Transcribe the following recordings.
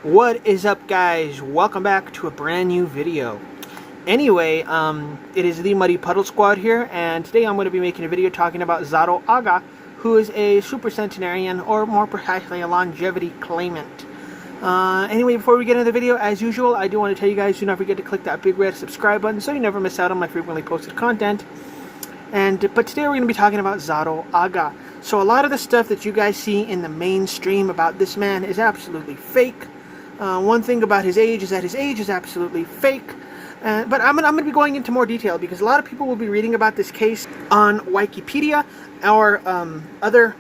What is up, guys? Welcome back to a brand new video. Anyway, it is the Muddy Puddle Squad here, and today I'm going to be making a video talking about Zaro Aga, who is a super centenarian, or more precisely a longevity claimant. Anyway, before we get into the video, as usual, I do want to tell you guys, do not forget to click that big red subscribe button so you never miss out on my frequently posted content. But today we're going to be talking about Zaro Aga. So a lot of the stuff that you guys see in the mainstream about this man is absolutely fake. One thing about his age is that his age is absolutely fake. But I'm going to be going into more detail because a lot of people will be reading about this case on Wikipedia or other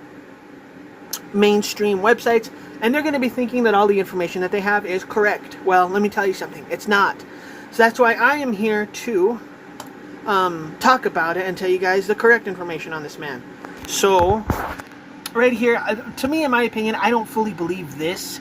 mainstream websites, and they're going to be thinking that all the information that they have is correct. Well, let me tell you something. It's not. So that's why I am here to talk about it and tell you guys the correct information on this man. So, right here, to me, in my opinion, I don't fully believe this.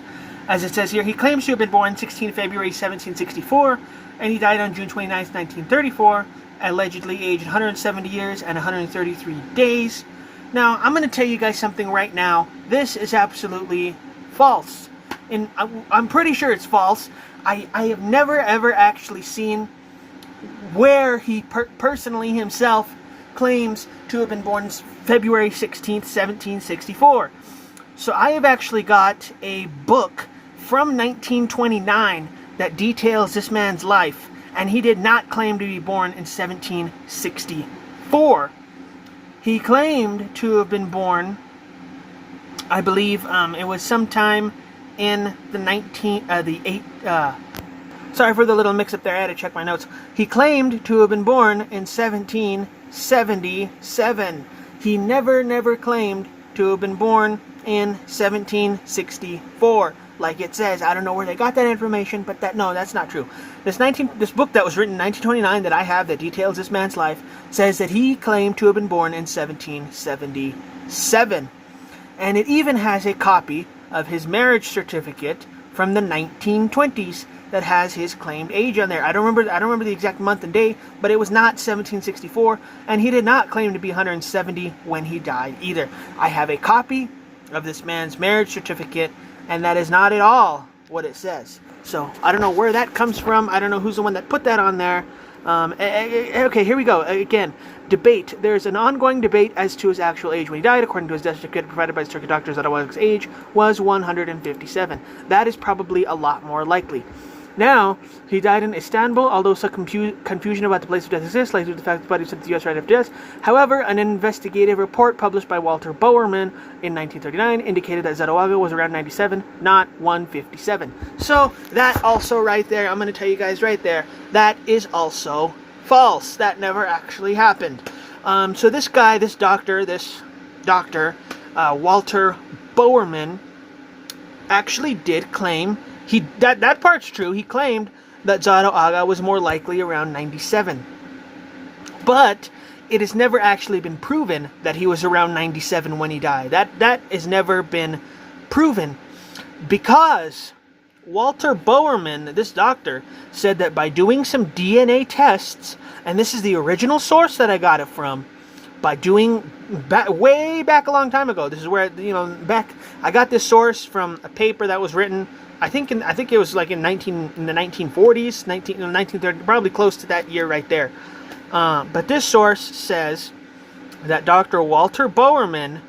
As it says here, he claims to have been born 16 February 1764, and he died on June 29, 1934, allegedly aged 170 years and 133 days. Now, I'm going to tell you guys something right now. This is absolutely false. And I'm pretty sure it's false. I have never, ever actually seen where he personally himself claims to have been born February 16th, 1764. So I have actually got a book from 1929 that details this man's life, and he did not claim to be born in 1764. He claimed to have been born, I believe, it was sometime in the sorry for the little mix-up there, I had to check my notes. He claimed to have been born in 1777. He never claimed to have been born in 1764. Like it says. I don't know where they got that information, but that's not true. This book that was written in 1929 that I have that details this man's life says that he claimed to have been born in 1777. And it even has a copy of his marriage certificate from the 1920s that has his claimed age on there. I don't remember the exact month and day, but it was not 1764, and he did not claim to be 170 when he died either. I have a copy of this man's marriage certificate, and that is not at all what it says. So I don't know where that comes from. I don't know who's the one that put that on there. Okay, here we go. Again, debate. There's an ongoing debate as to his actual age when he died. According to his death certificate provided by his Turkish doctors, Zaro Aga's age was 157. That is probably a lot more likely. Now, he died in Istanbul, although some confusion about the place of death exists, likely due to the fact that the body was sent to the U.S. right after death. However, an investigative report published by Walter Bowerman in 1939 indicated that Zaro Aga was around 97, not 157. So, that also right there, I'm going to tell you guys right there, that is also false. That never actually happened. So this guy, this doctor, Walter Bowerman, actually did claim that part's true. He claimed that Zaro Aga was more likely around 97. But it has never actually been proven that he was around 97 when he died. That has never been proven because Walter Bowerman, this doctor, said that by doing some DNA tests, and this is the original source that I got it from, by doing way back a long time ago. This is where I got this source from a paper that was written. I think it was like in the 1940s, 1930, probably close to that year right there. But this source says that Dr. Walter Bowerman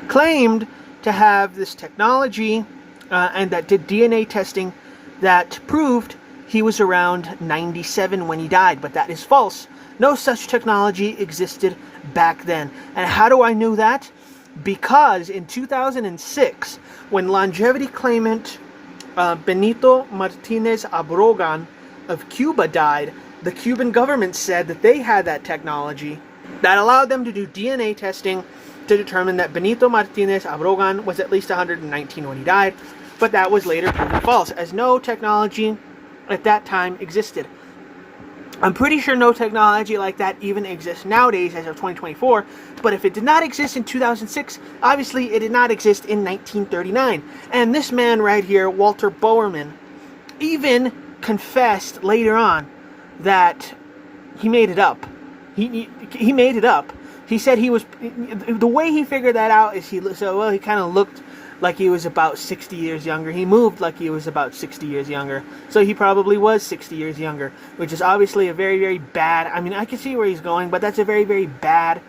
claimed to have this technology and that did DNA testing that proved he was around 97 when he died. But that is false. No such technology existed back then. And how do I know that? Because in 2006, when longevity claimant Benito Martinez Abrogan of Cuba died, the Cuban government said that they had that technology that allowed them to do DNA testing to determine that Benito Martinez Abrogan was at least 119 when he died, but that was later proven false, as no technology at that time existed. I'm pretty sure no technology like that even exists nowadays as of 2024, but if it did not exist in 2006, obviously it did not exist in 1939. And this man right here, Walter Bowerman, even confessed later on that he made it up. He made it up. He said he was, the way he figured that out is he kind of looked like he was about 60 years younger. He moved like he was about 60 years younger. So he probably was 60 years younger, which is obviously a very, very bad... I mean, I can see where he's going, but that's a very, very bad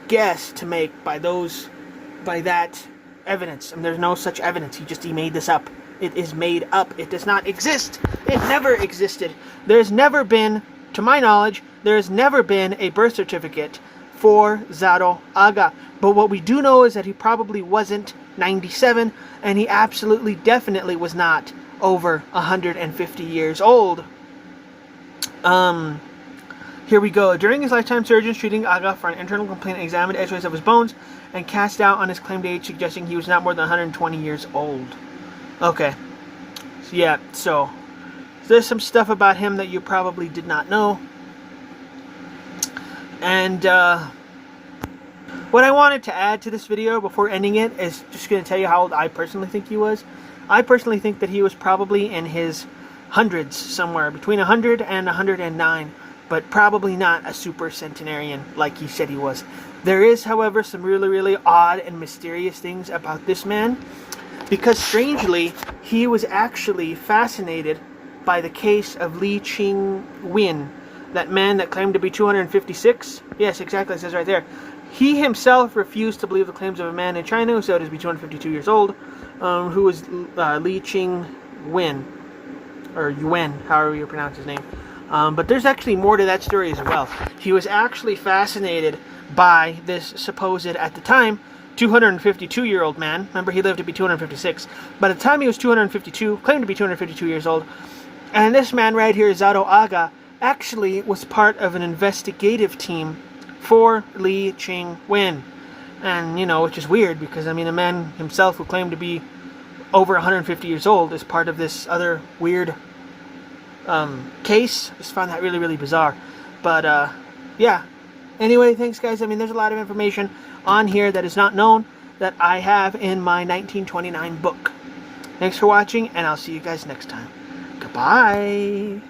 guess to make by that evidence. I mean, there's no such evidence. He made this up. It is made up. It does not exist. It never existed. There's never been, to my knowledge, there's never been a birth certificate for Zaro Aga. But what we do know is that he probably wasn't 97, and he absolutely definitely was not over 150 years old. Here we go. During his lifetime, surgeons treating Aga for an internal complaint examined x-rays of his bones and cast doubt on his claimed age, suggesting he was not more than 120 years old. Okay. So, yeah, so there's some stuff about him that you probably did not know. And what I wanted to add to this video before ending it is just going to tell you how old I personally think he was. I personally think that he was probably in his hundreds somewhere, between 100 and 109, but probably not a super centenarian like he said he was. There is, however, some really, really odd and mysterious things about this man, because strangely, he was actually fascinated by the case of Li Ching-win, that man that claimed to be 256. Yes, exactly, it says right there. He himself refused to believe the claims of a man in China who said to be 252 years old, who was Li Ching-win, or Yuan, however you pronounce his name. But there's actually more to that story as well. He was actually fascinated by this supposed, at the time, 252-year-old man. Remember, he lived to be 256. By the time he was 252, claimed to be 252 years old. And this man right here, Zaro Aga, actually was part of an investigative team for Li Ching-win. And, you know, which is weird because, I mean, a man himself who claimed to be over 150 years old is part of this other weird case. I just found that really, really bizarre. But, yeah. Anyway, thanks, guys. I mean, there's a lot of information on here that is not known that I have in my 1929 book. Thanks for watching, and I'll see you guys next time. Goodbye.